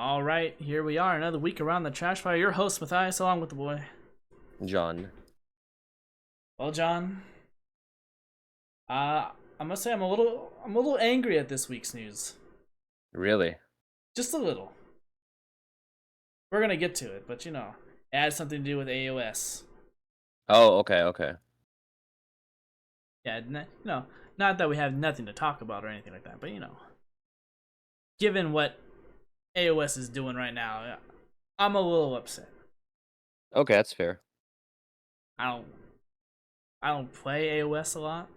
All right, here we are, another week around the trash fire. Your host Matthias, along with the boy. John. Well, John, I must say I'm a little angry at this week's news. Really? Just a little. We're gonna get to it, but it has something to do with AoS. Oh, okay. Yeah, not that we have nothing to talk about or anything like that, but given what AoS is doing right now, I'm a little upset. Okay, that's fair. I don't, I don't play AoS a lot.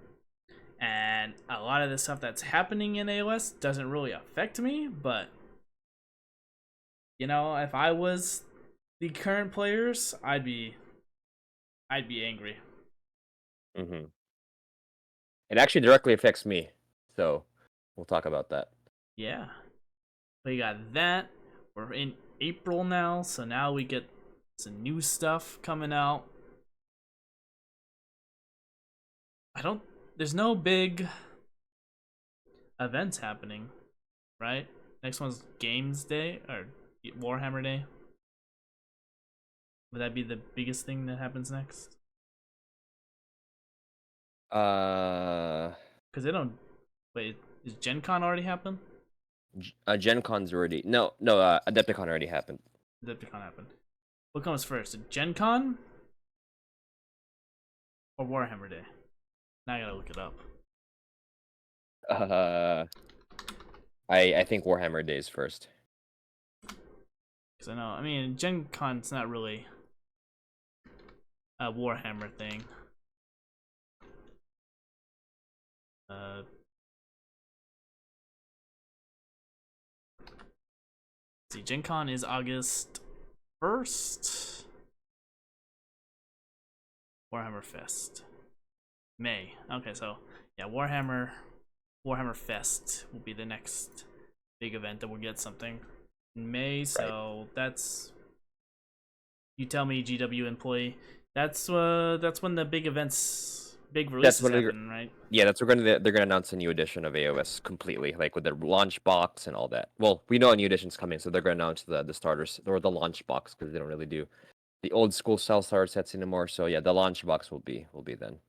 And a lot of the stuff that's happening in AoS doesn't really affect me, but if I was the current players, I'd be angry. Mm-hmm. It actually directly affects me, so we'll talk about that. Yeah. We got that. We're in April now, so now we get some new stuff coming out. There's no big events happening, right? Next one's Games Day or Warhammer Day. Would that be the biggest thing that happens next? Uh, Because they don't. Wait, is Gen Con already happened? Gen Con's already Adepticon already happened. Adepticon happened. What comes first, Gen Con or Warhammer Day? Now I gotta look it up. Uh, I think Warhammer Days first. Because I mean, Gen Con's not really a Warhammer thing. See, Gen Con is August 1st. Warhammer Fest. May. Okay, so yeah, Warhammer Fest will be the next big event that we'll get something in May. So that's, you tell me, GW employee. That's when the big releases happen, right? Yeah, they're gonna announce a new edition of AOS completely, like with the launch box and all that. Well, we know a new edition's coming, so they're gonna announce the starters or the launch box because they don't really do the old school style starter sets anymore. So yeah, the launch box will be then.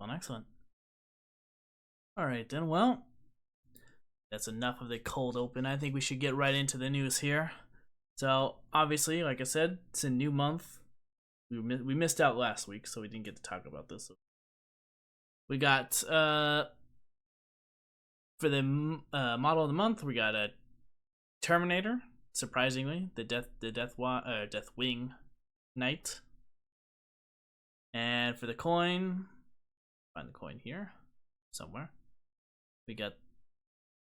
Well, excellent. All right then. Well, that's enough of the cold open. I think we should get right into the news here. So obviously, like I said, it's a new month. We missed out last week, so we didn't get to talk about this. We got for the model of the month, we got a Terminator. Surprisingly, the Deathwing Knight. And for the coin, find the coin here somewhere. We got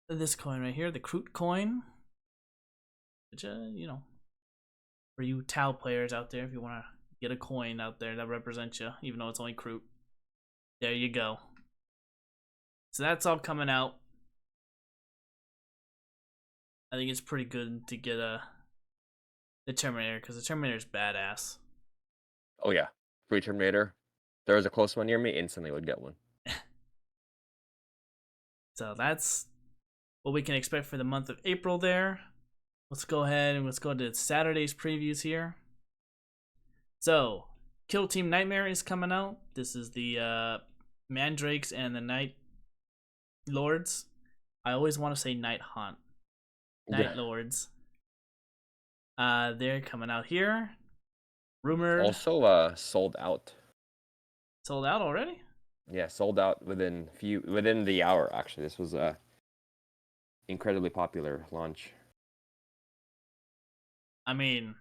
this coin right here, the Kroot coin. Which for you Tau players out there, if you want to get a coin out there that represents you, even though it's only Kroot, there you go. So that's all coming out. I think it's pretty good to get the Terminator, because the Terminator's badass. Oh yeah, free Terminator. There was a close one near me, instantly would get one. So that's what we can expect for the month of April there. Let's go ahead and let's go to Saturday's previews here. So, Kill Team Nightmare is coming out. This is the Mandrakes and the Night Lords. I always want to say Night Haunt. Night Lords. They're coming out here. Rumored. Also, sold out. Sold out already? Yeah, sold out within the hour. Actually, this was a incredibly popular launch. I mean,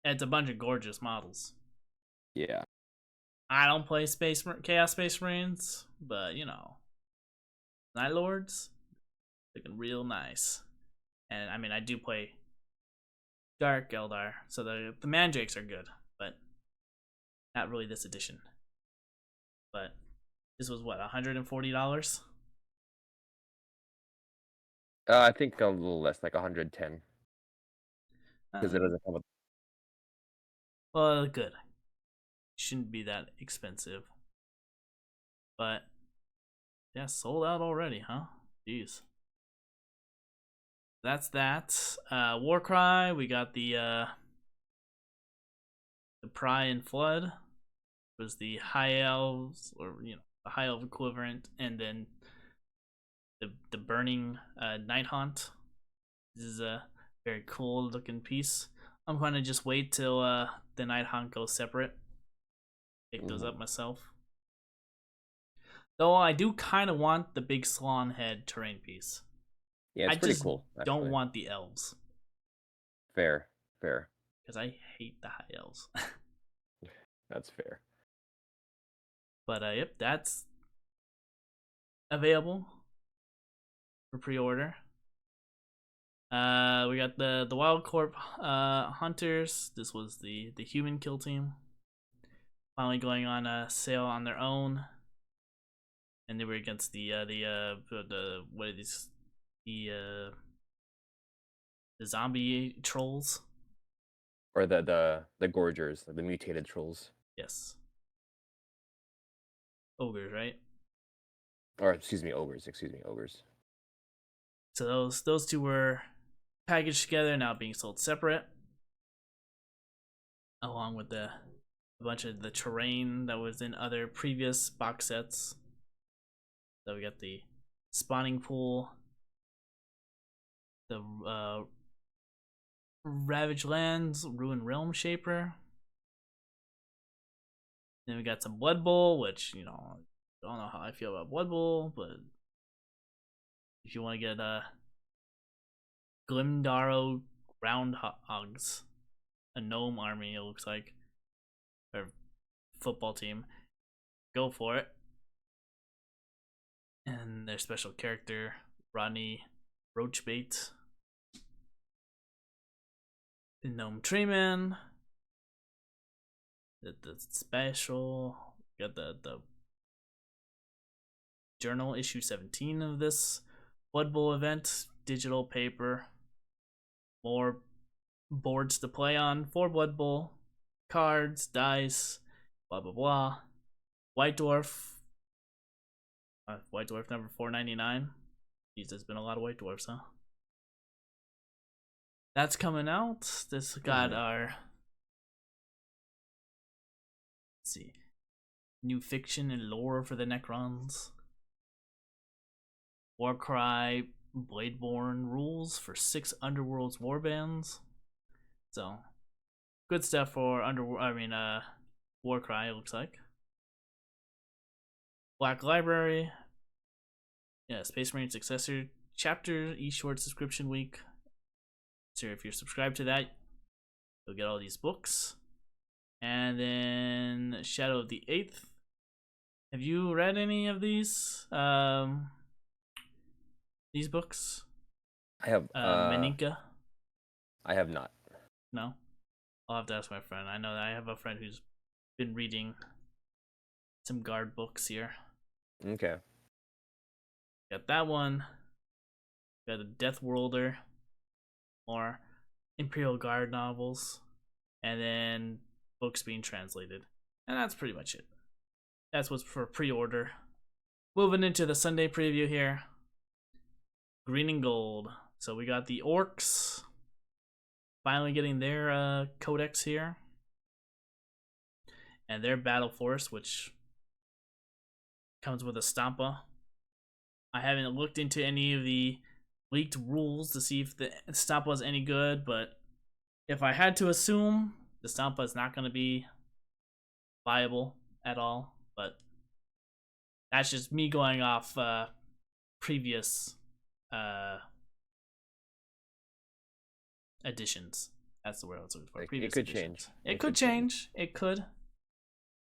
it's a bunch of gorgeous models. Yeah. I don't play Chaos Space Marines, but Night Lords looking real nice. And I mean, I do play Dark Eldar, so the Mandrakes are good, but not really this edition. But this was what, $140? I think a little less, like 110, because it doesn't come with. Well, good. Shouldn't be that expensive. But yeah, sold out already, huh? Jeez. that's that. Warcry, we got the Pry and Flood was the high elves, or the high elf equivalent, and then the burning Night Haunt. This is a very cool looking piece. I'm gonna just wait till the Night Haunt goes separate. Pick those up myself. Though I do kind of want the big swan head terrain piece. Yeah, it's I pretty just cool. don't want the elves. Fair, fair. Because I hate the high elves. That's fair. But yep, that's available for pre-order. We got the Wild Corp Hunters. This was the human kill team. Finally going on a sale on their own. And they were against the what are these, the zombie trolls, or the gorgers, the mutated trolls. Yes, ogres, right? Or excuse me, ogres. Excuse me, ogres. So those two were packaged together, now being sold separate, along with a bunch of the terrain that was in other previous box sets. So we got the spawning pool, the Ravaged Lands, Ruined Realm Shaper. Then we got some Blood Bowl, which, I don't know how I feel about Blood Bowl, but if you want to get Glimdaro Groundhogs, a gnome army, it looks like, or football team, go for it. And their special character, Rodney Roachbait, the Gnome Treeman, the special, got the journal issue 17 of this Blood Bowl event, digital paper, more boards to play on for Blood Bowl, cards, dice, blah blah blah. White Dwarf number 499. Jeez, there's been a lot of White Dwarfs, huh? That's coming out. This got our, let's see, new fiction and lore for the Necrons. Warcry Bladeborn rules for 6 Underworld's warbands. So good stuff for Warcry, it looks like. Black Library. Yeah, Space Marine Successor Chapter, eShort subscription week. So if you're subscribed to that, you'll get all these books. And then Shadow of the 8th. Have you read any of these books? I have Meninka? I have not. No? I'll have to ask my friend. I know that I have a friend who's been reading some guard books here. Okay. Got that one. Got a Death Worlder. More Imperial Guard novels. And then books being translated. And that's pretty much it. That's what's for pre-order. Moving into the Sunday preview here. Green and gold. So we got the Orcs finally getting their codex here. And their battle force, which comes with a Stampa. I haven't looked into any of the leaked rules to see if the Stampa is any good, but if I had to assume, the Stampa is not going to be viable at all. But that's just me going off previous editions. That's the word I was looking for. It could change. It could change. It could.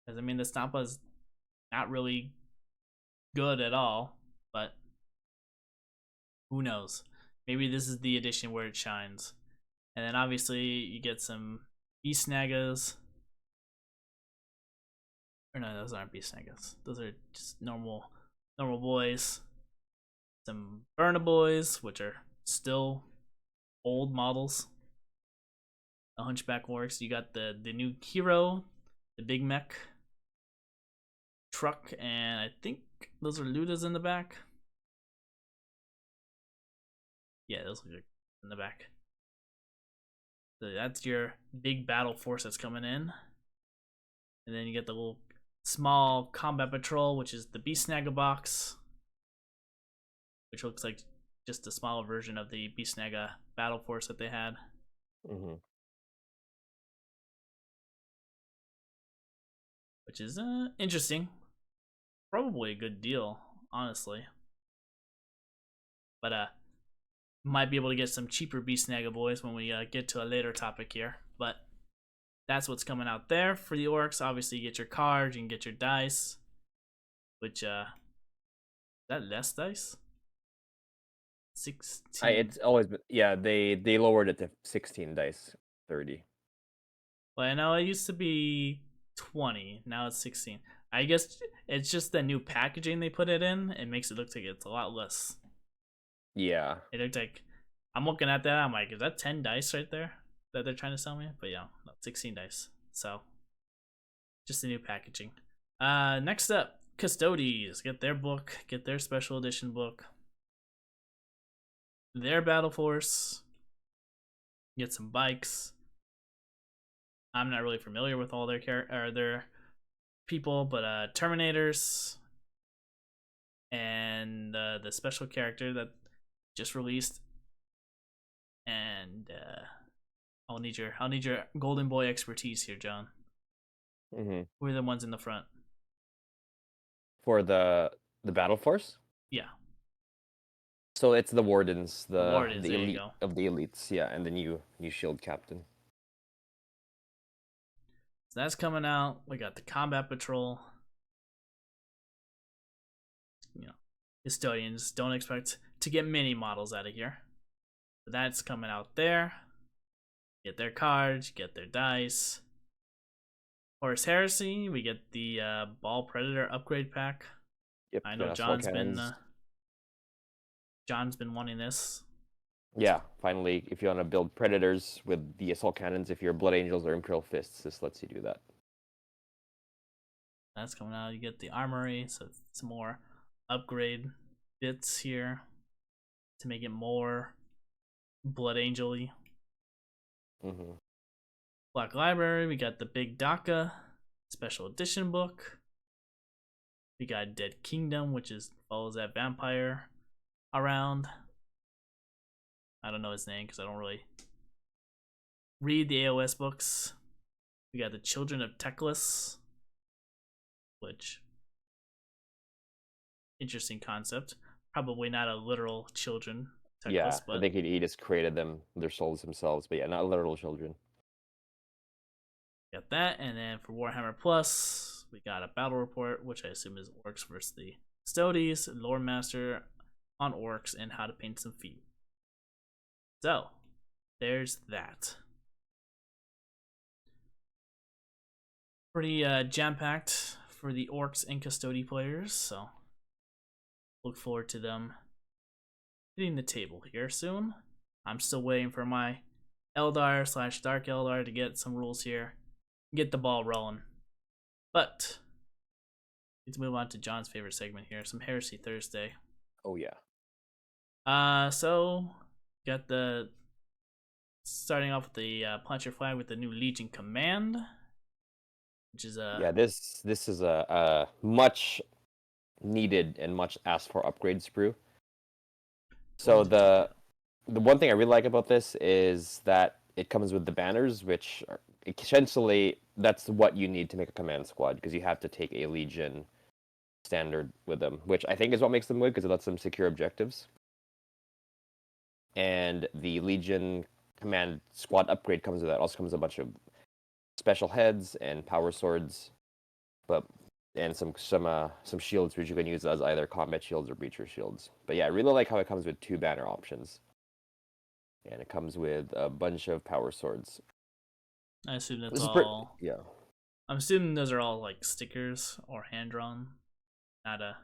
Because, I mean, the Stampa is not really good at all, but who knows? Maybe this is the edition where it shines. And then obviously you get some Beast Snagas. Or no, those aren't Beast Snagas. Those are just normal boys. Some Burna Boys, which are still old models. The Hunchback Orcs. You got the new hero, the big mech truck, and I think those are Ludas in the back. Yeah, those look in the back. So that's your big battle force that's coming in. And then you get the little small combat patrol, which is the Beast Snagga box, which looks like just a smaller version of the Beast Snagga battle force that they had. Which is interesting. Probably a good deal, honestly. But might be able to get some cheaper Beast Snagga boys when we get to a later topic here. But that's what's coming out there for the orcs. Obviously, you get your cards, you can get your dice. Which, is that less dice? 16. It's always been, yeah, they lowered it to 16 dice, 30. Well, I know it used to be 20. Now it's 16. I guess it's just the new packaging they put it in. It makes it look like it's a lot less. Yeah. It looked like, I'm looking at that, I'm like, is that 10 dice right there that they're trying to sell me? But yeah, no, 16 dice. So, just the new packaging. Next up, Custodes. Get their book, get their special edition book. Their battle force. Get some bikes. I'm not really familiar with all their people, but Terminators and the special character that just released. And I'll need your golden boy expertise here, John. Who are the ones in the front? For the battle force? Yeah. So it's the wardens, the there elite you go. of the elites, yeah, and the new shield captain. So that's coming out. We got the combat patrol. You know, custodians, don't expect to get many models out of here. But that's coming out there. Get their cards, get their dice. Horus Heresy, we get the Ball Predator upgrade pack. Yep, I know John's been wanting this. Yeah, finally, if you want to build Predators with the assault cannons, if you're Blood Angels or Imperial Fists, this lets you do that. That's coming out. You get the armory, so some more upgrade bits here to make it more Blood Angel-y. Black Library, we got the Big Daka special edition book. We got Dead Kingdom, which follows that vampire around. I don't know his name because I don't really read the AoS books. We got the Children of Teclis, which interesting concept. Probably not a literal children. Teclis, yeah, but I think he just created them, their souls themselves, but yeah, not literal children. Got that, and then for Warhammer Plus, we got a battle report, which I assume is orcs versus the Custodes, Lore Master on orcs, and how to paint some feet. So, there's that. Pretty jam-packed for the orcs and Custode players, so look forward to them hitting the table here soon. I'm still waiting for my Eldar / Dark Eldar to get some rules here. Get the ball rolling. But let's move on to John's favorite segment here, some Heresy Thursday. Oh yeah. So got the starting off with the plant your flag with the new Legion command, which is yeah, this is a much needed and much asked for upgrade sprue. So the one thing I really like about this is that it comes with the banners, which are essentially that's what you need to make a command squad, because you have to take a Legion standard with them, which I think is what makes them good, because it lets them secure objectives. And the Legion command squad upgrade comes with that. Also comes with a bunch of special heads and power swords, and some shields which you can use as either combat shields or breacher shields. But yeah, I really like how it comes with 2 banner options. And it comes with a bunch of power swords. I assume that's all. Yeah. I'm assuming those are all like stickers or hand drawn. Not a.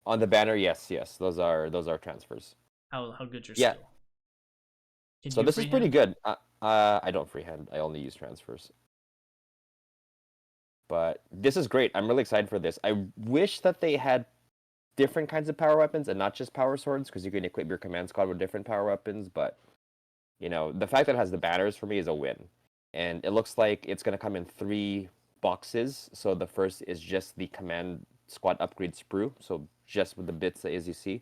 On the banner, yes. Those are transfers. How good's your skill? So this is pretty good. I don't freehand. I only use transfers. But this is great. I'm really excited for this. I wish that they had different kinds of power weapons and not just power swords, because you can equip your command squad with different power weapons. But The fact that it has the banners for me is a win. And it looks like it's going to come in 3 boxes. So the first is just the command squad upgrade sprue. So just with the bits as you see.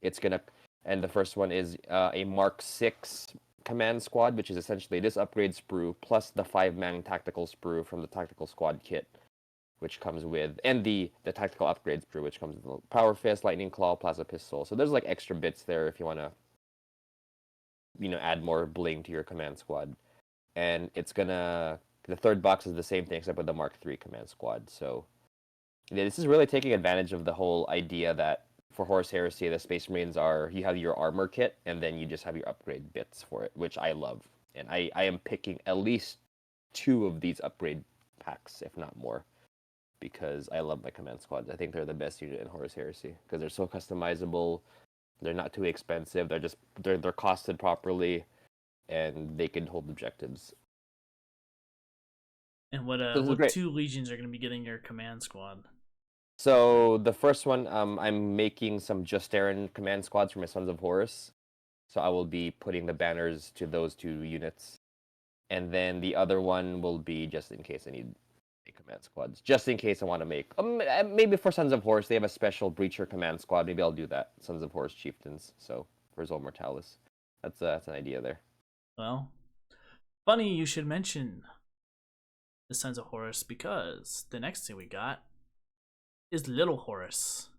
It's going to, and the first one is a Mark 6 command squad, which is essentially this upgrade sprue plus the 5-man tactical sprue from the tactical squad kit, which comes with, and the tactical upgrade sprue, which comes with the power fist, lightning claw, plasma pistol. So there's like extra bits there if you want to add more bling to your command squad. And the third box is the same thing except with the Mark 3 command squad. So this is really taking advantage of the whole idea that for Horus Heresy, the Space Marines you have your armor kit and then you just have your upgrade bits for it, which I love. And I am picking at least 2 of these upgrade packs, if not more, because I love my command squads. I think they're the best unit in Horus Heresy because they're so customizable. They're not too expensive. They're costed properly, and they can hold objectives. And what 2 legions are going to be getting your command squad? So the first one, I'm making some Justaran command squads for my Sons of Horus. So I will be putting the banners to those 2 units, and then the other one will be just in case I need command squads. Just in case I want to make maybe for Sons of Horus they have a special Breacher command squad. Maybe I'll do that. Sons of Horus Chieftains. So for Zol Mortalis, that's an idea there. Well, funny you should mention the Sons of Horus because the next thing we got is Little Horus.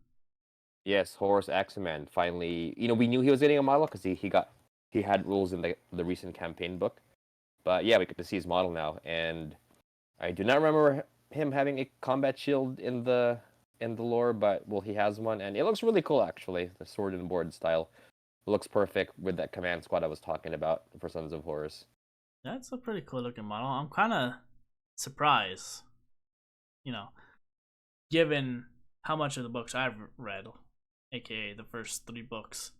Yes, Horus Axeman finally. We knew he was getting a model because he had rules in the recent campaign book, but yeah, we get to see his model now, and I do not remember him having a combat shield in the lore, but he has one, and it looks really cool actually. The sword and board style looks perfect with that command squad I was talking about for Sons of Horus. That's a pretty cool looking model. I'm kind of surprised, given how much of the books I've read, aka the first 3 books.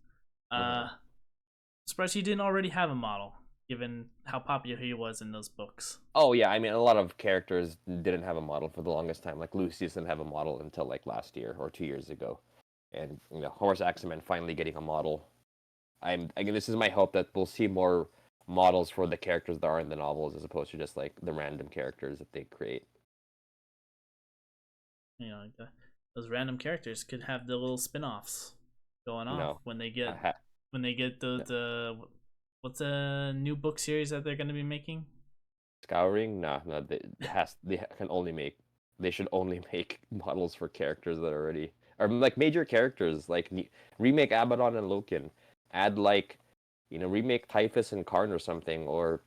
Surprised he didn't already have a model, given how popular he was in those books. Oh yeah, I mean a lot of characters didn't have a model for the longest time. Like Lucius didn't have a model until like last year or 2 years ago, and Horus Axeman finally getting a model. This is my hope that we'll see more models for the characters that are in the novels as opposed to just like the random characters that they create. Those random characters could have the little spin-offs going off when they get the what's a new book series that they're going to be making? Scouring? No, they should only make models for characters that are already, or like major characters, like remake Abaddon and Loken, add remake Typhus and Karn or something, or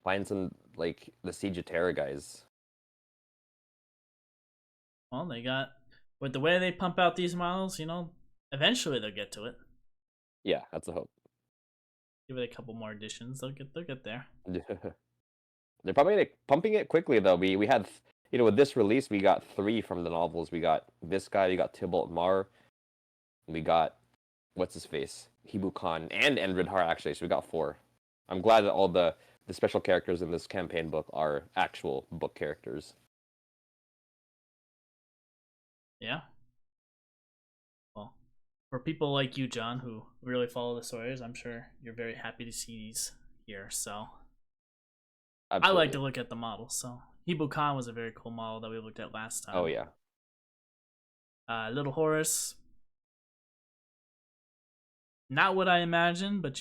find some like the Siege of Terra guys. Well, they got, with the way they pump out these models, eventually they'll get to it. Yeah, that's the hope. Give it a couple more editions, they'll get there. They're probably pumping it quickly though. We had with this release we got 3 from the novels. We got this guy, we got Tybalt Mar, we got what's his face, Hibu Khan, and Enridhar actually. So we got 4. I'm glad that all the special characters in this campaign book are actual book characters. Yeah. Well, for people like you, John, who really follow the stories, I'm sure you're very happy to see these here. So absolutely. I like to look at the models. So Hibu Khan was a very cool model that we looked at last time. Oh yeah. Little Horus. Not what I imagined, but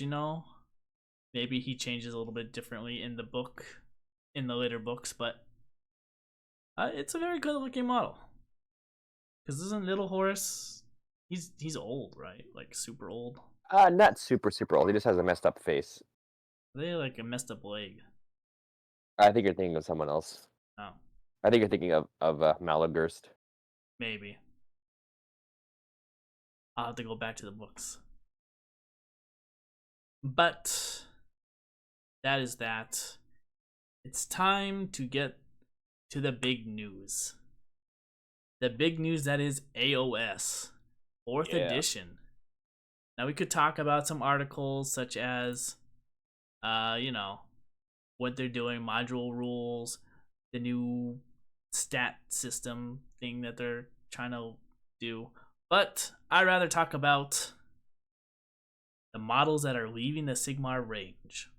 maybe he changes a little bit differently in the later books, but it's a very good looking model. Because isn't Little Horus, he's old, right? Like super old. Not super old. He just has a messed up face. They like a messed up leg. I think you're thinking of someone else. Oh. I think you're thinking of Malagurst. Maybe. I'll have to go back to the books. But that is that. It's time to get to the big news. The big news that is AoS 4th edition. Now we could talk about some articles such as what they're doing, module rules, the new stat system thing that they're trying to do. But I'd rather talk about the models that are leaving the Sigmar range.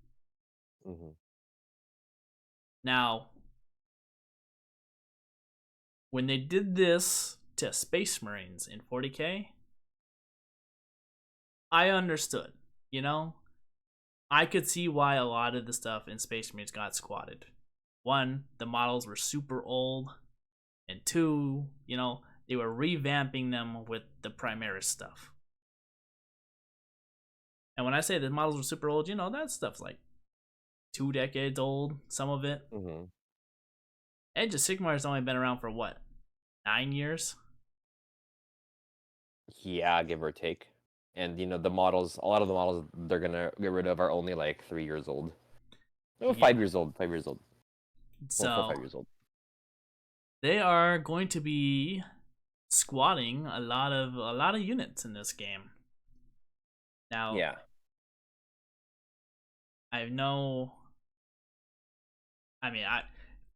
Mm-hmm. Now, when they did this to Space Marines in 40k, I understood. You know, I could see why a lot of the stuff in Space Marines got squatted. One, the models were super old, and two, you know, they were revamping them with the Primaris stuff. And when I say the models were super old, you know, that stuff's like 2 decades old, some of it. Mm-hmm. Age of Sigmar's only been around for what, 9 years? Yeah, give or take. And you know, the models, a lot of the models they're gonna get rid of are only like 3 years old. No, Yeah. 5 years old. 5 years old. 4, 5 So years old. they are going to be squatting a lot of units in this game. Now, Yeah. I know. I mean,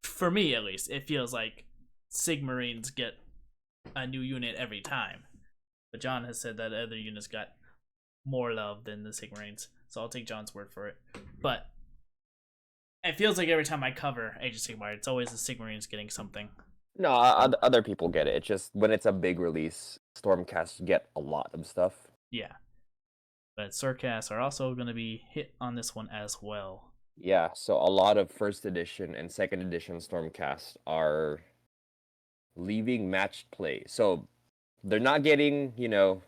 for me at least, it feels like Sigmarines get a new unit every time. But John has said that other units got more love than the Sigmarines, so I'll take John's word for it. But it feels like every time I cover Age of Sigmar, it's always the Sigmarines getting something. No, other people get it. It's just when it's a big release, Stormcast get a lot of stuff. Yeah. But Surcasts are also going to be hit on this one as well. Yeah, so a lot of first edition and second edition Stormcast are leaving matched play. So they're not getting, you know,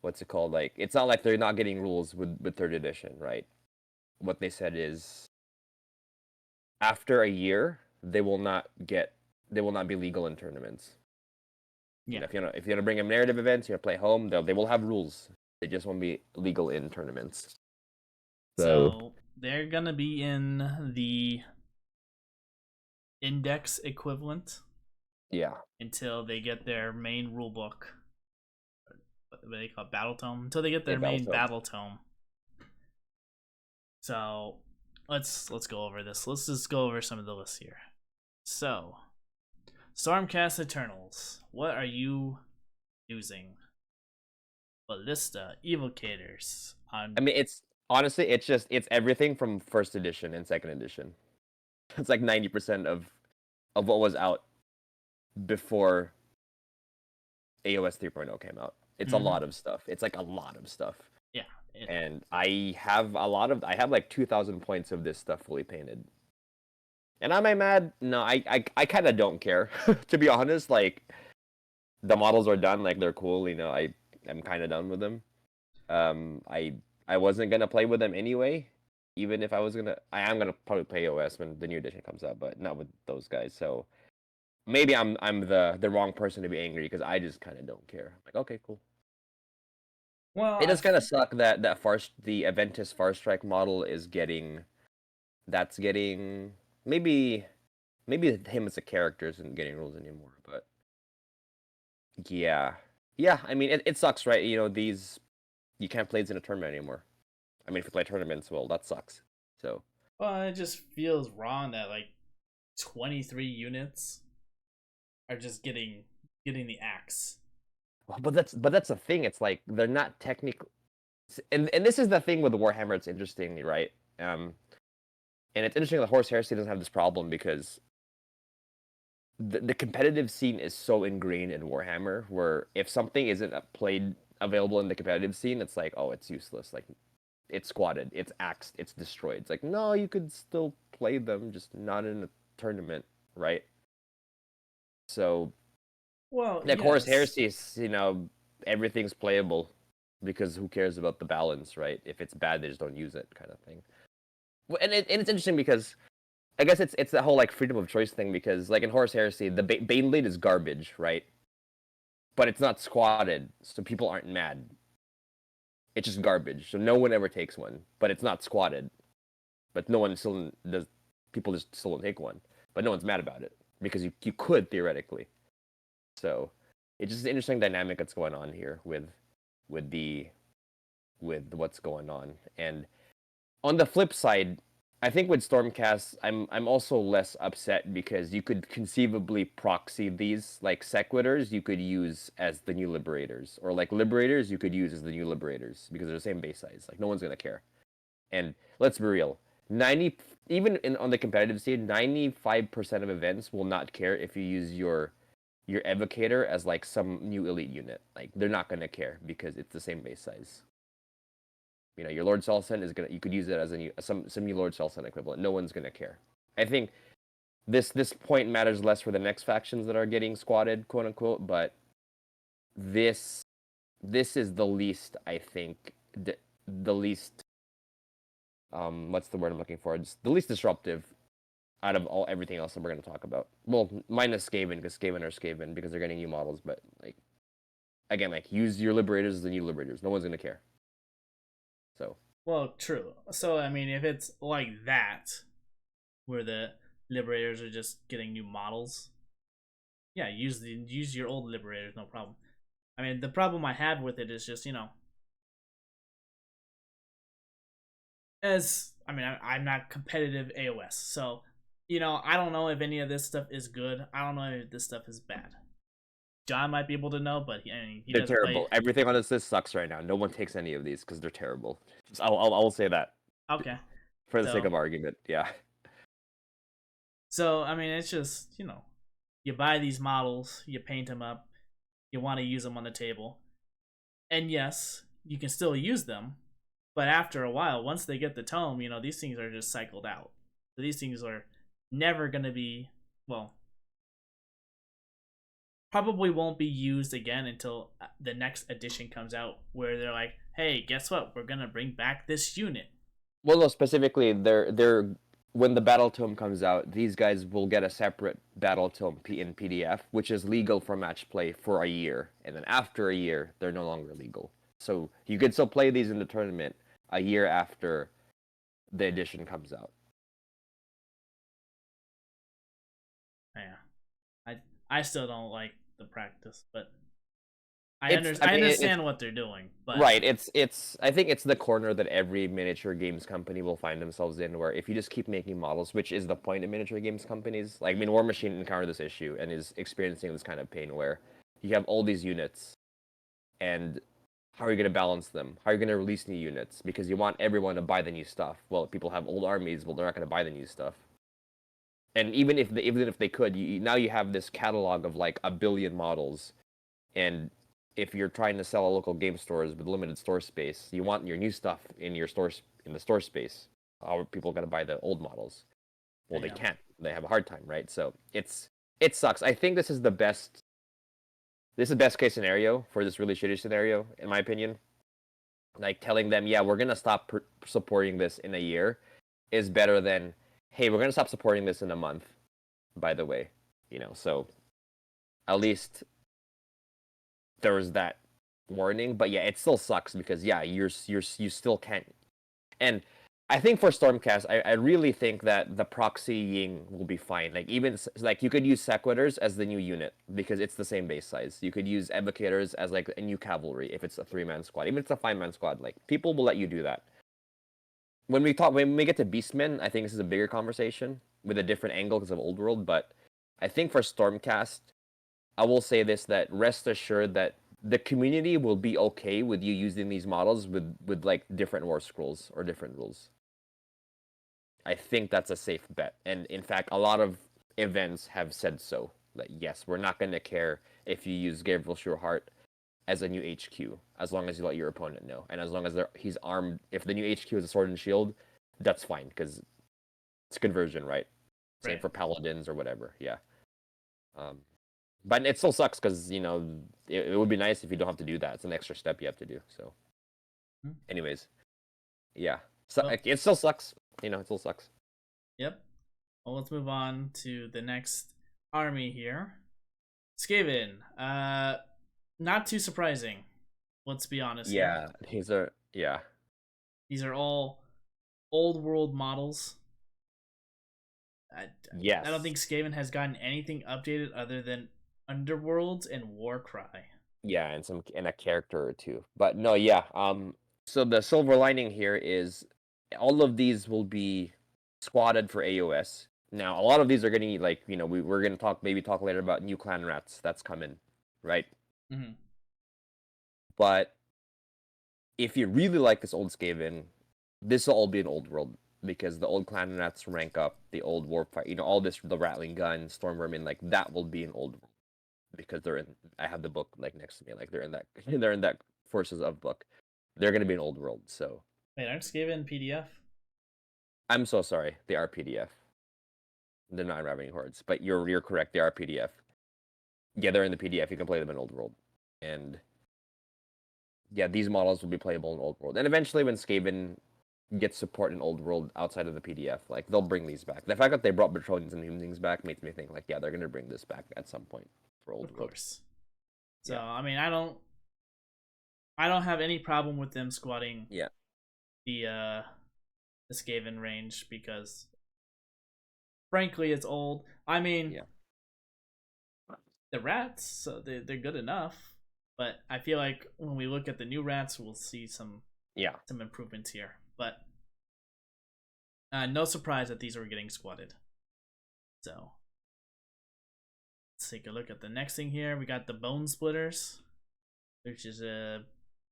what's it called? Like, it's not like they're not getting rules with third edition, right? What they said is after a year, they will not be legal in tournaments. Yeah. You know, if you want to bring them narrative events, you want to play home, they will have rules. They just won't be legal in tournaments. So they're gonna be in the index equivalent. Yeah. Until they get their main rulebook. What do they call it? Battle tome? Until they get their main battle tome. So let's go over this. Let's just go over some of the lists here. So Stormcast Eternals. What are you using? Ballista, Evocators. I mean, it's honestly, it's everything from first edition and second edition. It's like 90% of what was out before AoS 3.0 came out. It's a lot of stuff. It's like a lot of stuff. Yeah. And I have like 2,000 points of this stuff fully painted. And am I mad? No, I kind of don't care. To be honest, like the models are done, like they're cool, you know, I'm kind of done with them. I wasn't going to play with them anyway, even if I am going to probably play OS when the new edition comes out, but not with those guys. So maybe I'm the wrong person to be angry because I just kind of don't care. I'm like, okay, cool. Well, it does kind of suck that the Aventus Far Strike model is getting maybe him as a character isn't getting rules anymore, but yeah. I mean, it sucks, right? You know, you can't play these in a tournament anymore. I mean, if you play tournaments, well, that sucks. So. Well, it just feels wrong that like 23 units are just getting the axe. But that's the thing. It's like they're not technically, and this is the thing with Warhammer. It's interesting, right? And it's interesting that Horus Heresy doesn't have this problem because the competitive scene is so ingrained in Warhammer, where if something isn't played available in the competitive scene, it's like, oh, it's useless. Like, it's squatted, it's axed, it's destroyed. It's like, no, you could still play them, just not in a tournament, right? So. Well, like Horus Heresy is, you know, everything's playable because who cares about the balance, right? If it's bad, they just don't use it, kind of thing. And it's interesting because I guess it's that whole like freedom of choice thing because like in Horus Heresy, the Bane Blade is garbage, right? But it's not squatted, so people aren't mad. It's just garbage, so no one ever takes one. But it's not squatted, but no one still does. People just still don't take one, but no one's mad about it because you could theoretically. So it's just an interesting dynamic that's going on here with what's going on. And on the flip side, I think with Stormcast, I'm also less upset because you could conceivably proxy these like Sequitors you could use as the new Liberators, or like Liberators you could use as the new Liberators because they're the same base size. Like no one's gonna care. And let's be real, 90 even on the competitive stage, 95% of events will not care if you use your Evocator as like some new elite unit. Like they're not gonna care because it's the same base size. You know, your Lord Selson is gonna, you could use it as a new, some new Lord Selson equivalent. No one's gonna care. I think this point matters less for the next factions that are getting squatted, quote unquote. But this this is the least, I think, the least what's the word I'm looking for? Just the least disruptive out of all everything else that we're gonna talk about. Well, minus Skaven, because Skaven are Skaven because they're getting new models. But like again, like use your Liberators as the new Liberators. No one's gonna care. So Well, true. So I mean, if it's like that, where the Liberators are just getting new models, yeah, use your old Liberators, no problem. I mean, the problem I have with it is just, as I mean, I'm not competitive AOS, so I don't know if any of this stuff is good. I don't know if this stuff is bad. John might be able to know, but he they're doesn't terrible. play. Everything on this list sucks right now. No one takes any of these because they're terrible. I'll say that Okay, for the sake so of argument. Yeah. I mean, it's just you buy these models, you paint them up, you want to use them on the table, and yes, you can still use them, but after a while, once they get the tome, these things are just cycled out. So these things are never gonna be, well, probably won't be used again until the next edition comes out, where they're like, hey, guess what, we're gonna bring back this unit. Well, no, specifically, they're when the battle tome comes out, these guys will get a separate battle tome in PDF, which is legal for match play for a year, and then after a year, they're no longer legal. So you could still play these in the tournament a year after the edition comes out. Yeah, I still don't like the practice, but I It's, I mean, understand what they're doing, but right. It's. I think it's the corner that every miniature games company will find themselves in, where if you just keep making models, which is the point of miniature games companies. Like, I mean, War Machine encountered this issue and is experiencing this kind of pain, where you have all these units, and how are you going to balance them? How are you going to release new units? Because you want everyone to buy the new stuff. Well, people have old armies, well, they're not going to buy the new stuff. And even if they could, now you have this catalog of like a billion models, and if you're trying to sell at local game stores with limited store space, you want your new stuff in your stores in the store space. How are people going to buy the old models? Well, they yeah. can't. They have a hard time, right? So it sucks. I think this is the best. This is the best case scenario for this really shitty scenario, in my opinion. Like telling them, yeah, we're gonna stop supporting this in a year, is better than, hey, we're gonna stop supporting this in a month. By the way, so at least there was that warning. But yeah, it still sucks because yeah, you still can't. And I think for Stormcast, I really think that the proxying will be fine. Like even like you could use Sequitors as the new unit because it's the same base size. You could use Evocators as like a new cavalry if it's a 3-man squad. Even if it's a 5-man squad, like people will let you do that. When we get to Beastmen, I think this is a bigger conversation with a different angle because of Old World. But I think for Stormcast, I will say this: that rest assured that the community will be okay with you using these models with like different war scrolls or different rules. I think that's a safe bet. And in fact, a lot of events have said so. That yes, we're not going to care if you use Gabriel Sureheart as a new HQ, as long as you let your opponent know. And as long as he's armed, if the new HQ is a sword and shield, that's fine, because it's conversion, right? Same Right. for paladins or whatever, yeah. But it still sucks, because, it would be nice if you don't have to do that. It's an extra step you have to do, so. Anyways, yeah. So Well, it still sucks. It still sucks. yep. Well, let's move on to the next army here. Skaven. Not too surprising. Let's be honest here. Yeah, yeah. These are all old world models. I don't Yes. think Skaven has gotten anything updated other than Underworlds and Warcry. Yeah, and a character or two. But no, yeah. So the silver lining here is all of these will be squatted for AoS. Now, a lot of these are getting like, you know, we're gonna maybe talk later about new clan rats that's coming, right? Mm-hmm. But if you really like this old Skaven, this will all be an old world because the old clan rats rank up, the old warfight, you know, all this, the rattling gun, storm vermin, like that will be an old world because they're in. I have the book like next to me, like they're in that they're in that Forces of book. They're gonna be an old world. So Wait, aren't Skaven PDF? I'm so sorry, they are PDF. They're not Ravening Hordes, but you're correct. They are PDF. Yeah, they're in the PDF. You can play them in Old World, and yeah, these models will be playable in Old World. And eventually, when Skaven gets support in Old World outside of the PDF, like they'll bring these back. The fact that they brought Betrothians and Humlings back makes me think like, yeah, they're gonna bring this back at some point for Old Of World. course. So Yeah. I mean, I don't have any problem with them squatting Yeah. the Skaven range because frankly it's old. I mean, Yeah. the rats, so they're good enough, but I feel like when we look at the new rats, we'll see some Yeah. improvements here. But no surprise that these are getting squatted. So let's take a look at the next thing here. We got the Bone Splitters, which is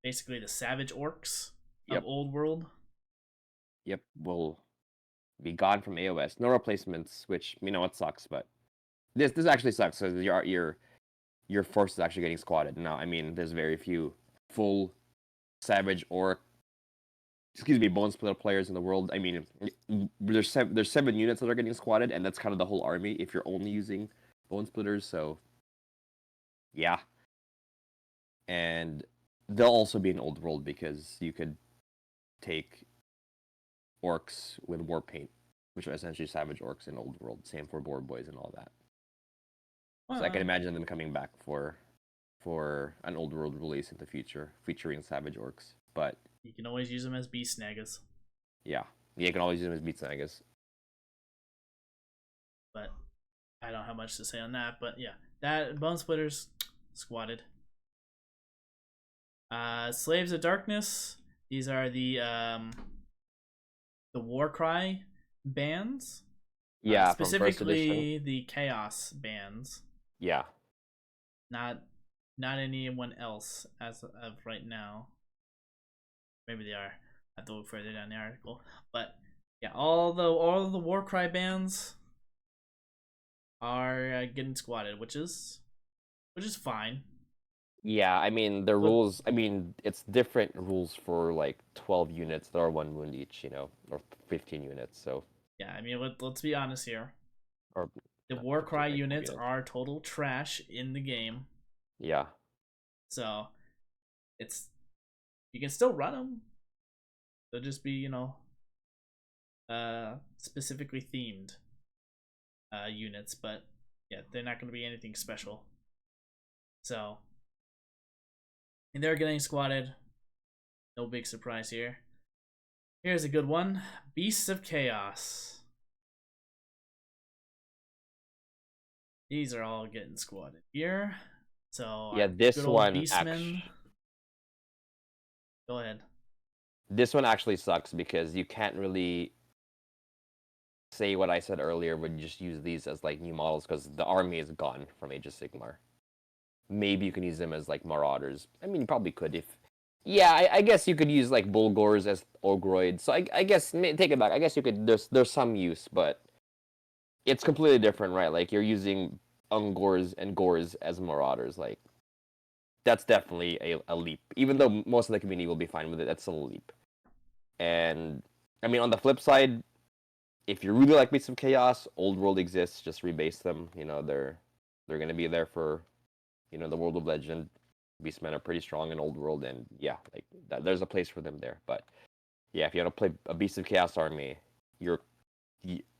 basically the savage orcs of Yep. Old World. Yep. Will be gone from AOS. No replacements, which you know it sucks, but this actually sucks. So your force is actually getting squatted. Now, I mean, there's very few full savage or bone splitter players in the world. I mean, there's 7 units that are getting squatted, and that's kind of the whole army if you're only using bone splitters. So yeah, and they'll also be an old world because you could take orcs with war paint, which are essentially savage orcs in old world. Same for boar boys and all that. So I can imagine them coming back for an old world release in the future featuring savage orcs. But You can always use them as beast snaggers. yeah, you can always use them as beat snaggers. But I don't have much to say on that. But yeah, that Bone Splitters squatted. Slaves of Darkness. These are the Warcry bands. Yeah, from first edition. Specifically the Chaos bands. Yeah. Not anyone else as of right now. Maybe they are. I have to look further down the article. But yeah, all the Warcry bands are getting squatted, which is fine. Yeah, I mean the But rules. I mean it's different rules for like 12 units that are 1 wound each, you know, or 15 units. So yeah, I mean let's be honest here. or The not 15, Warcry like 12 units units. are total trash in the game. Yeah. So it's you can still run them. They'll just be specifically themed units, but yeah, they're not going to be anything special. So and they're getting squatted. No big surprise here. Here's a good one: Beasts of Chaos. These are all getting squatted here. So Yeah, our this good old one Beastmen. Go ahead. this one actually sucks because you can't really say what I said earlier when you just use these as like new models because the army is gone from Age of Sigmar. Maybe you can use them as like marauders. I mean, you probably could if. Yeah, I guess you could use like Bulgors as Ogroids. So I guess take it back. I guess you could. There's some use, but it's completely different, right? Like you're using Ungors and Gors as marauders. Like that's definitely a leap. Even though most of the community will be fine with it, that's still a leap. And I mean, on the flip side, if you really like Beasts of Chaos, Old World exists. Just rebase them. You know, they're gonna be there for, you know, the World of Legend. Beastmen are pretty strong in Old World, and yeah, like there's a place for them there. But yeah, if you want to play a Beast of Chaos army,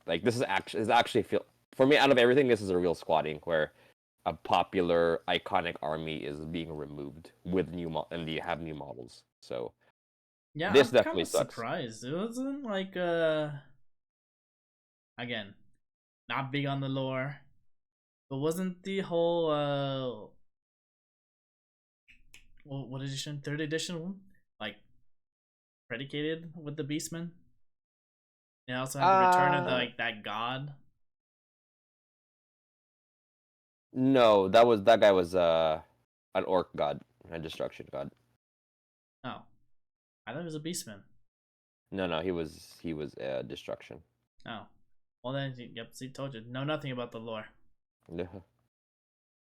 like this is actually feel for me out of everything, this is a real squatting where a popular iconic army is being removed with and you have new models. So Yeah, this I'm kind definitely of sucks. surprised. It wasn't like again, not big on the lore, but wasn't the whole what edition? 3rd edition like predicated with the Beastmen? They also have the return of that god. No, that guy was an orc god, a destruction god. Oh, I thought it was a beastman. No, he was destruction. Oh, well then, yep. See, told you, know nothing about the lore. All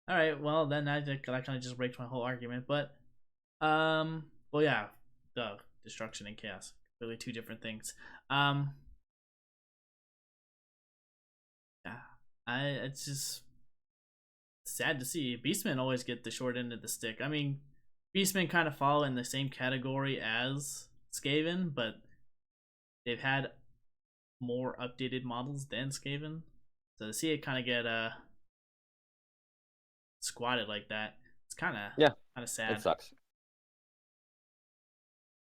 right, well then that kind of just breaks my whole argument. But well yeah, the destruction and chaos, really two different things. Yeah, it's just sad to see Beastmen always get the short end of the stick. I mean, Beastmen kind of fall in the same category as Skaven, but they've had more updated models than Skaven. So to see it kind of get squatted like that, it's kind of It sad. sucks.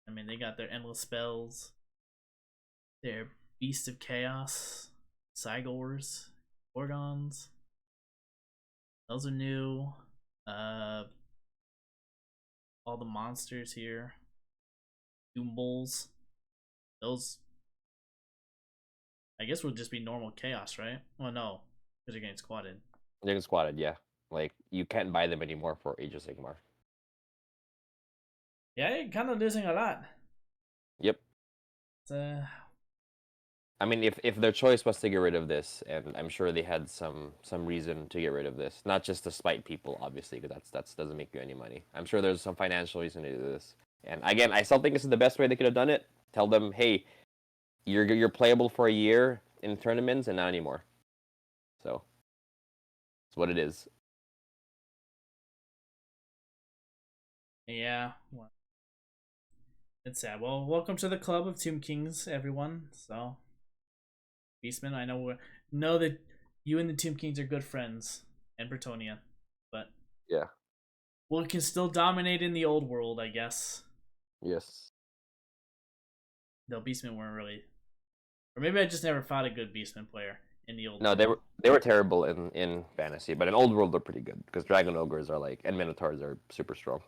I mean, they got their endless spells, their Beast of Chaos, Cygors, Gorgons. Those are new. Uh, all the monsters here, Doom Bulls. Those, I guess, would just be normal chaos, right? Well, no, because you're getting squatted. They're getting squatted, yeah. Like you can't buy them anymore for Age of Sigmar. Yeah, you're kind of losing a lot. Yep. It's, I mean, if their choice was to get rid of this, and I'm sure they had some reason to get rid of this, not just to spite people, obviously, because that's doesn't make you any money. I'm sure there's some financial reason to do this. And again, I still think this is the best way they could have done it. Tell them, hey, you're playable for a year in tournaments and not anymore. So it's what it is. yeah, well, it's sad. Well, welcome to the club of Tomb Kings, everyone. So, Beastman, I know that you and the Tomb Kings are good friends, and Bretonian, but Yeah. we can still dominate in the old world, I guess. Yes. Though Beastmen weren't really, or maybe I just never fought a good Beastman player in the old No, world. they were terrible in fantasy, but in old world they're pretty good because dragon ogres are like and minotaurs are super strong.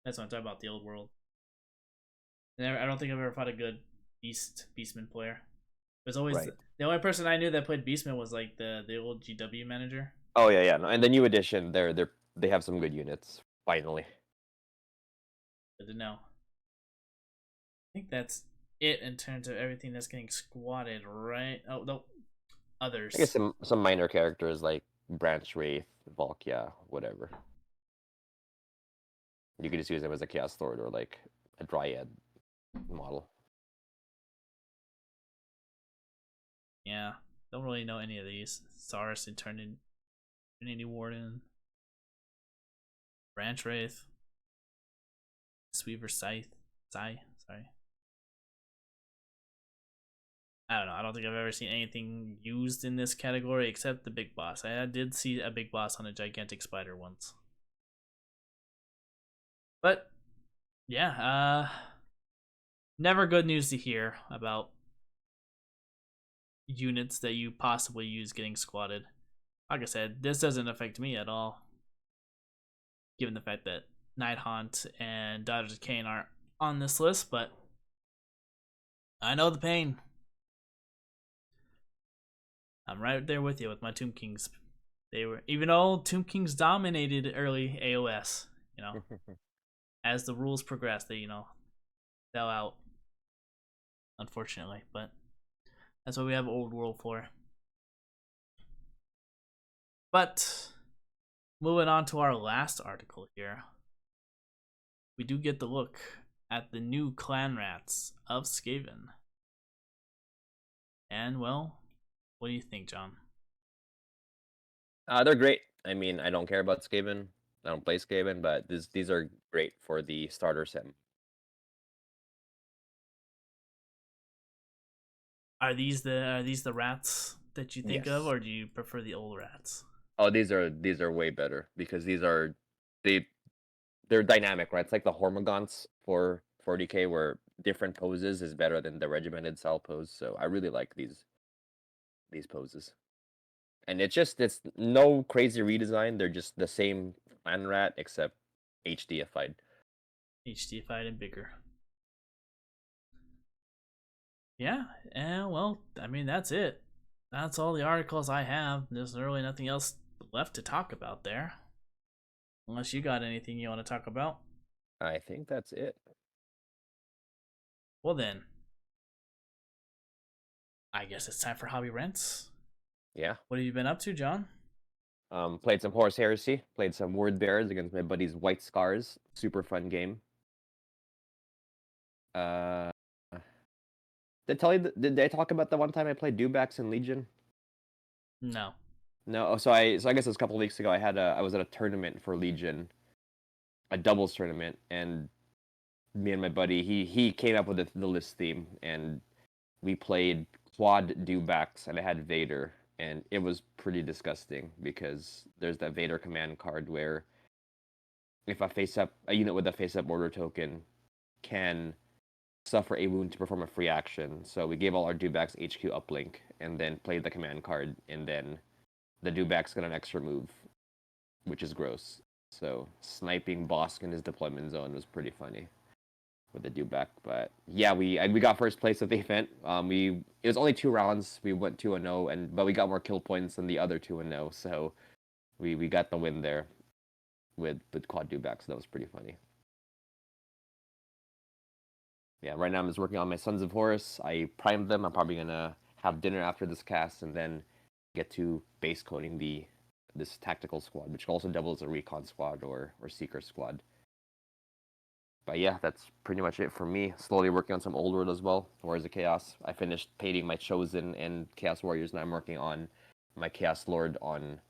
That's what I'm talking about, the old world. I don't think I've ever fought a good Beastman player. There's always Right. the only person I knew that played Beastman was like the old GW manager. Oh yeah. No, and the new edition, they have some good units finally. Good to know. I think that's it in terms of everything that's getting squatted, right? Oh no, I guess others. some minor characters like Branch Wraith, Volkya, whatever. You could just use them as a Chaos Lord or like a Dryad model. Yeah, don't really know any of these. Saurus Eternity Warden, Branch Wraith, Sweaver Scythe, sorry. I don't know. I don't think I've ever seen anything used in this category except the big boss. I did see a big boss on a gigantic spider once. But yeah, never good news to hear about units that you possibly use getting squatted. Like I said, this doesn't affect me at all, given the fact that Nighthaunt and Daughters of Cain aren't on this list, but I know the pain. I'm right there with you with my Tomb Kings. They were, even though Tomb Kings dominated early AoS, as the rules progressed, they fell out, unfortunately. But that's what we have Old World for. But moving on to our last article here, we do get the look at the new clan rats of Skaven. And well, what do you think, John? They're great. I mean, I don't care about Skaven. I don't play Skaven, but these are great for the starter set. Are these the rats that you think of, Yes. or do you prefer the old rats? Oh, these are way better because they they're dynamic, right? It's like the Hormagaunts for 40k where different poses is better than the regimented style pose. So I really like these poses. And it's no crazy redesign. They're just the same clan rat except HDified. HDified and bigger. Yeah, and well, I mean that's it. That's all the articles I have. There's really nothing else left to talk about there. Unless you got anything you want to talk about. I think that's it. Well then, I guess it's time for hobby rents. Yeah. What have you been up to, John? Played some Horus Heresy. Played some Word Bears against my buddy's White Scars. Super fun game. Uh, did I talk about the one time I played Dewbacks in Legion? No. No. Oh, so I guess it was a couple of weeks ago. I was at a tournament for Legion, a doubles tournament, and me and my buddy he came up with the list theme, and we played quad Dewbacks, and I had Vader, and it was pretty disgusting because there's that Vader command card where if a unit with a face up order token can suffer a wound to perform a free action. So we gave all our Dewbacks HQ uplink and then played the command card, and then the Dewbacks got an extra move, which is gross. So sniping Bosk in his deployment zone was pretty funny with the Dewback. But yeah, we got first place at the event. It was only 2 rounds. We went 2-0, but we got more kill points than the other 2-0. So we got the win there with quad Dewback. So that was pretty funny. Yeah, right now I'm just working on my Sons of Horus. I primed them. I'm probably gonna have dinner after this cast and then get to base coding this tactical squad, which also doubles a recon squad or seeker squad. But yeah, that's pretty much it for me. Slowly working on some old world as well. Warriors of Chaos. I finished painting my Chosen and Chaos Warriors, and I'm working on my Chaos Lord on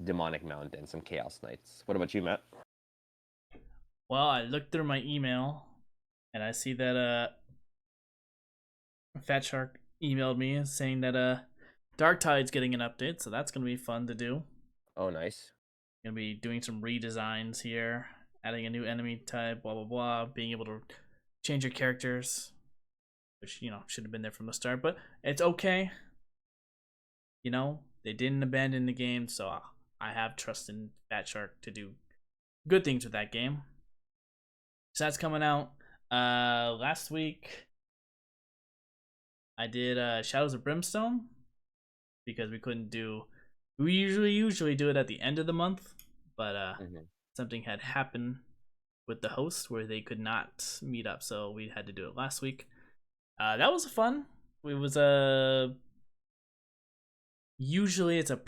Demonic Mount and some Chaos Knights. What about you, Matt? Well, I looked through my email and I see that Fat Shark emailed me saying that Dark Tide's getting an update, so that's gonna be fun to do. Oh, nice. Gonna be doing some redesigns here, adding a new enemy type, blah blah blah, being able to change your characters, which should have been there from the start, but it's okay. They didn't abandon the game, so I have trust in Fat Shark to do good things with that game. So that's coming out. Last week I did Shadows of Brimstone because we couldn't do. We usually do it at the end of the month, but something had happened with the host where they could not meet up, so we had to do it last week. That was fun. It was usually it's a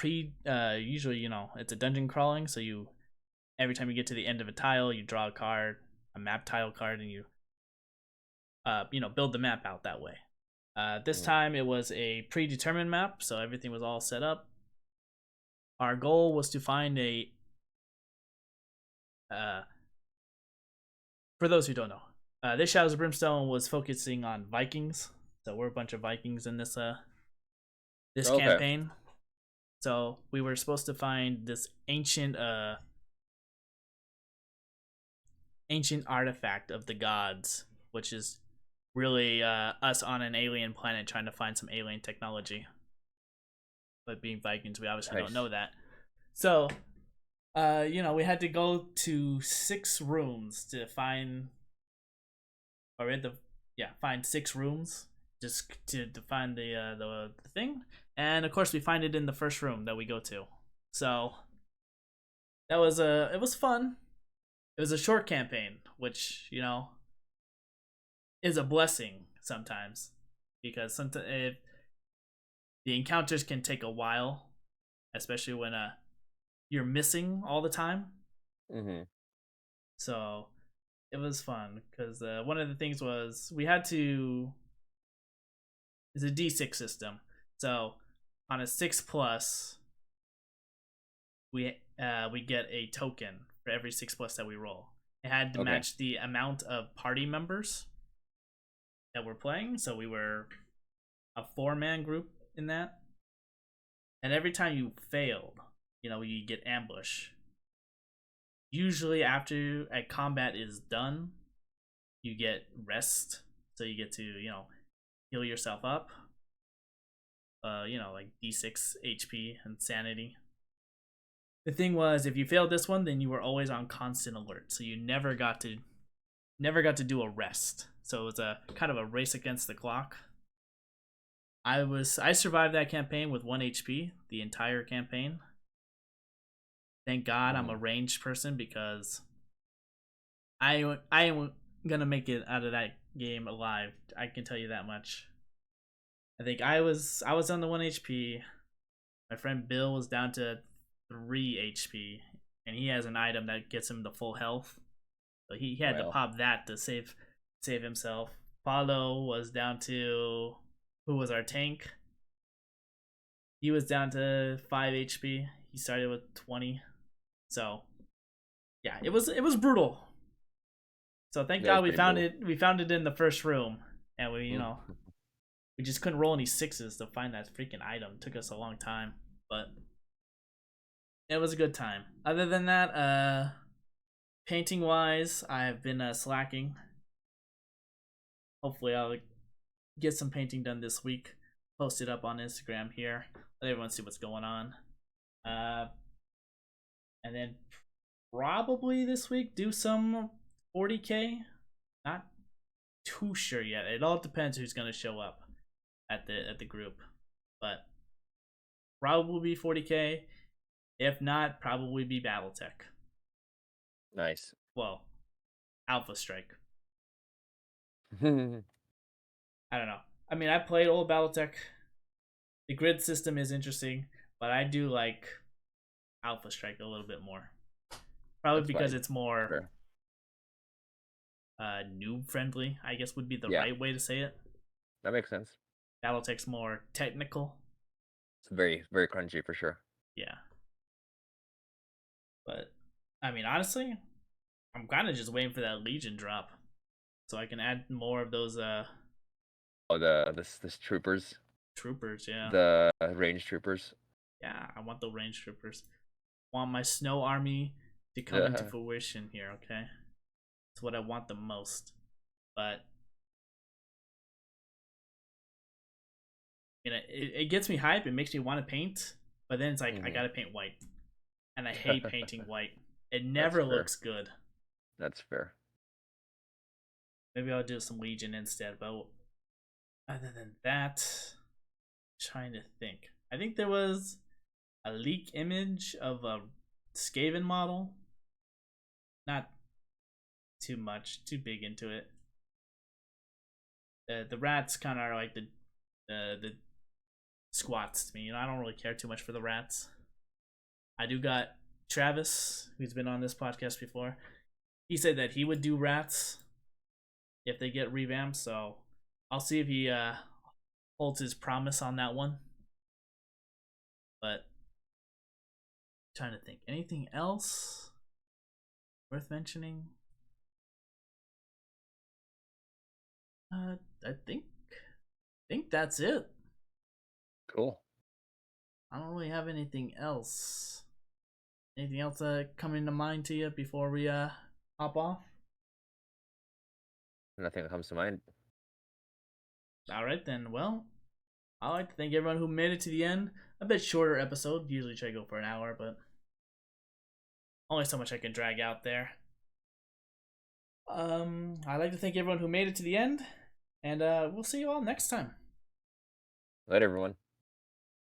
it's a dungeon crawling, so every time you get to the end of a tile, you draw a card, a map tile card, and you build the map out that way. This time it was a predetermined map, so everything was all set up. Our goal was to find a for those who don't know, this Shadows of Brimstone was focusing on Vikings, so we're a bunch of Vikings in this campaign. So we were supposed to find this ancient artifact of the gods, which is really us on an alien planet trying to find some alien technology. But being Vikings, we obviously don't know that. So, we had to go to 6 rooms to find, or we had to, find 6 rooms just to find the thing. And of course, we find it in the first room that we go to. So that was it was fun. It was a short campaign, which is a blessing sometimes, because sometimes the encounters can take a while, especially when you're missing all the time. So it was fun because one of the things was we had to. It's a D6 system, so on a 6+, we get a token for every 6+ that we roll. It had to match the amount of party members that we're playing, so we were a 4-man group in that. And every time you failed, you get ambush. Usually after a combat is done, you get rest, so you get to heal yourself up. Like D6 HP and sanity. The thing was, if you failed this one, then you were always on constant alert, so you never got to do a rest. So it was a kind of a race against the clock. I survived that campaign with 1 HP the entire campaign. Thank God I'm a ranged person because I am gonna make it out of that game alive. I can tell you that much. I think I was on the 1 HP. My friend Bill was down to 3 HP, and he has an item that gets him the full health. So he had to pop that to save himself. Paulo was down to, who was our tank? He was down to 5 HP. He started with 20. So yeah, it was brutal. So thank God we found it. We found it in the first room, and we we just couldn't roll any sixes to find that freaking item. It took us a long time, but it was a good time. Other than that, painting wise, I've been slacking. Hopefully, I'll get some painting done this week. Post it up on Instagram here. Let everyone see what's going on. And then probably this week do some 40k. Not too sure yet. It all depends who's gonna show up at the group, but probably 40k. If not, probably be BattleTech. Nice. Well, Alpha Strike. I don't know. I mean, I played old BattleTech. The grid system is interesting, but I do like Alpha Strike a little bit more. Probably because it's more noob friendly, I guess would be the right way to say it. That makes sense. BattleTech's more technical. It's very, very crunchy for sure. Yeah. But I mean, honestly, I'm kind of just waiting for that Legion drop, so I can add more of those. This troopers. Troopers, yeah. The range troopers. Yeah, I want the range troopers. I want my snow army to come into fruition here. Okay, that's what I want the most. But you know, it gets me hype. It makes me want to paint. But then it's like I gotta paint white, and I hate painting white. It never looks good. That's fair. Maybe I'll do some Legion instead. But other than that, I'm trying to think. I think there was a leak image of a Skaven model. Not too much, too big into it. The rats kind of are like the squats to me. You know, I don't really care too much for the rats. I do got Travis, who's been on this podcast before. He said that he would do rats if they get revamped, so I'll see if he holds his promise on that one. But I'm trying to think, anything else worth mentioning? I think that's it. Cool. I don't really have anything else. Anything else coming to mind to you before we hop off? Nothing that comes to mind. All right then. Well, I'd like to thank everyone who made it to the end. A bit shorter episode. Usually try to go for an hour, but only so much I can drag out there. I'd like to thank everyone who made it to the end, and we'll see you all next time. Later, everyone.